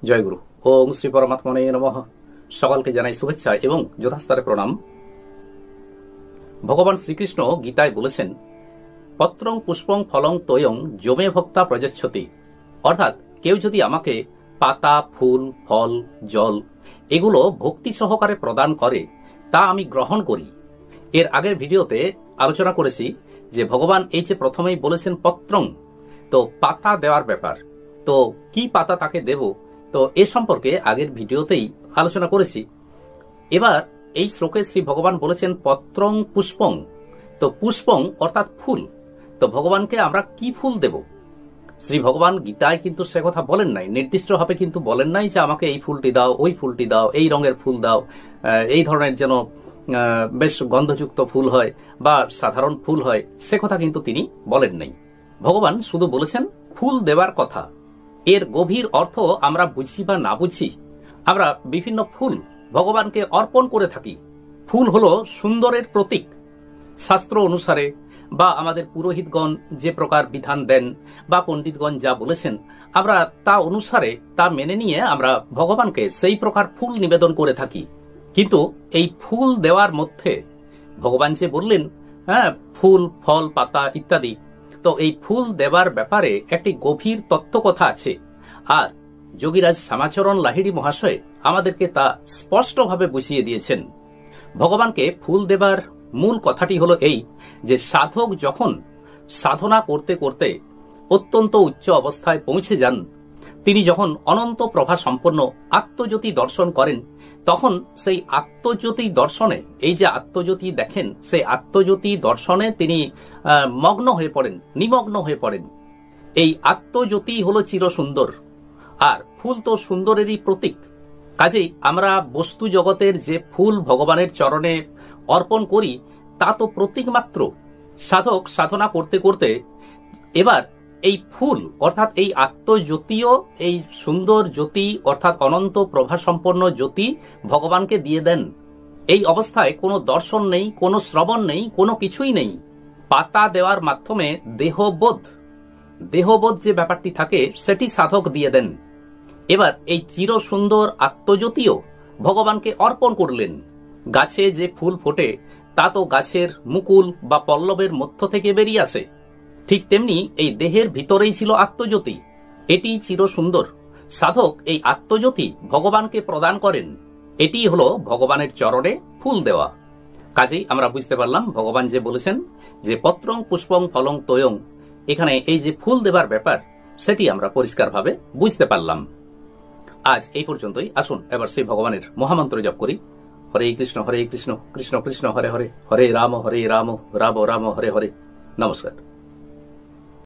জয়গুরু। ওম শ্রী পরমাত্মনে নমঃ। সকলকে জানাই শুভেচ্ছা এবং যথাস্তরে প্রণাম। ভগবান শ্রীকৃষ্ণ গীতায় বলেছেন, পত্রং পুষ্পং ফলং তোয়ং যমে ভক্তা প্রযচ্ছতি। অর্থাৎ কেউ যদি আমাকে পাতা, ফুল, ফল, জল এগুলো ভক্তি সহকারে প্রদান করে তা আমি গ্রহণ করি। এর আগের ভিডিওতে আলোচনা করেছি যে ভগবান এই যে প্রথমেই বলেছেন পত্রং, তো পাতা দেওয়ার ব্যাপার, তো কি পাতা তাকে দেব, তো এ সম্পর্কে আগের ভিডিওতেই আলোচনা করেছি। এবার এই শ্লোকে শ্রী ভগবান বলেছেন পত্রং পুষ্পং, তো পুষ্পং অর্থাৎ ফুল, তো ভগবানকে আমরা কি ফুল দেব? শ্রী ভগবান গীতায় কিন্তু সে কথা বলেন নাই, নির্দিষ্টভাবে কিন্তু বলেন নাই যে আমাকে এই ফুলটি দাও, ওই ফুলটি দাও, এই রঙের ফুল দাও, এই ধরনের যেন বেশ গন্ধযুক্ত ফুল হয় বা সাধারণ ফুল হয়, সে কথা কিন্তু তিনি বলেন নাই। ভগবান শুধু বলেছেন ফুল দেওয়ার কথা। এর গভীর অর্থ আমরা বুঝি বা না বুঝি, আমরা বিভিন্ন ফুল ভগবানকে অর্পণ করে থাকি। ফুল হলো সুন্দরের প্রতীক। শাস্ত্র অনুসারে বা আমাদের পুরোহিতগণ যে প্রকার বিধান দেন বা পণ্ডিতগণ যা বলেছেন, আমরা তা অনুসারে তা মেনে নিয়ে আমরা ভগবানকে সেই প্রকার ফুল নিবেদন করে থাকি। কিন্তু এই ফুল দেওয়ার মধ্যে ভগবান যে বললেন ফুল, ফল, পাতা ইত্যাদি, তো এই ফুল দেওয়ার ব্যাপারে একটি গভীর তত্ত্বকথা আছে। আর যোগীরাজ শ্যামাচরণ লাহিড়ী মহাশয় আমাদেরকে তা স্পষ্টভাবে বুঝিয়ে দিয়েছেন। ভগবানকে ফুল দেবার মূল কথাটি হলো এই যে সাধক যখন সাধনা করতে করতে অত্যন্ত উচ্চ অবস্থায় পৌঁছে যান, তিনি যখন অনন্ত প্রভা সম্পন্ন আত্মজ্যোতি দর্শন করেন, তখন সেই আত্মজ্যোতি দর্শনে, এই যে আত্মজ্যোতি দেখেন, সেই আত্মজ্যোতি দর্শনে তিনি মগ্ন হয়ে পড়েন, নিমগ্ন হয়ে পড়েন। এই আত্মজ্যোতি হলো চিরসুন্দর, আর ফুল তো সুন্দরেরই প্রতীক। কাজেই আমরা বস্তু জগতের যে ফুল ভগবানের চরণে অর্পণ করি তা তো প্রতীক মাত্র। সাধক সাধনা করতে করতে এবার এই ফুল অর্থাৎ এই আত্মজ্যোতিও, এই সুন্দর জ্যোতি অর্থাৎ অনন্ত প্রভা সম্পন্ন জ্যোতি ভগবানকে দিয়ে দেন। এই অবস্থায় কোনো দর্শন নেই, কোনো শ্রবণ নেই, কোনো কিছুই নেই। পাতা দেওয়ার মাধ্যমে দেহবোধ যে ব্যাপারটি থাকে সেটি সাধক দিয়ে দেন। এবার এই চির সুন্দর আত্মজ্যোতিও ভগবানকে অর্পণ করলেন। গাছে যে ফুল ফোটে তা তো গাছের মুকুল বা পল্লবের মধ্য থেকে বেরিয়ে আসে, ঠিক তেমনি এই দেহের ভিতরেই ছিল আত্মজ্যোতি, এটি চির সুন্দর। সাধক এই আত্মজ্যোতি ভগবানকে প্রদান করেন, এটি হলো ভগবানের চরণে ফুল দেওয়া। কাজেই আমরা বুঝতে পারলাম ভগবান যে বলেছেন যে পত্রং পুষ্পং ফলং তোয়ং, এখানে এই যে ফুল দেবার ব্যাপার সেটি আমরা পরিষ্কারভাবে বুঝতে পারলাম। আজ এই পর্যন্তই। আসুন এবার সেই ভগবানের মহামন্ত্র জপ করি। হরে কৃষ্ণ কৃষ্ণ কৃষ্ণ হরে হরে, হরে রাম রাম রাম হরে হরে। নমস্কার।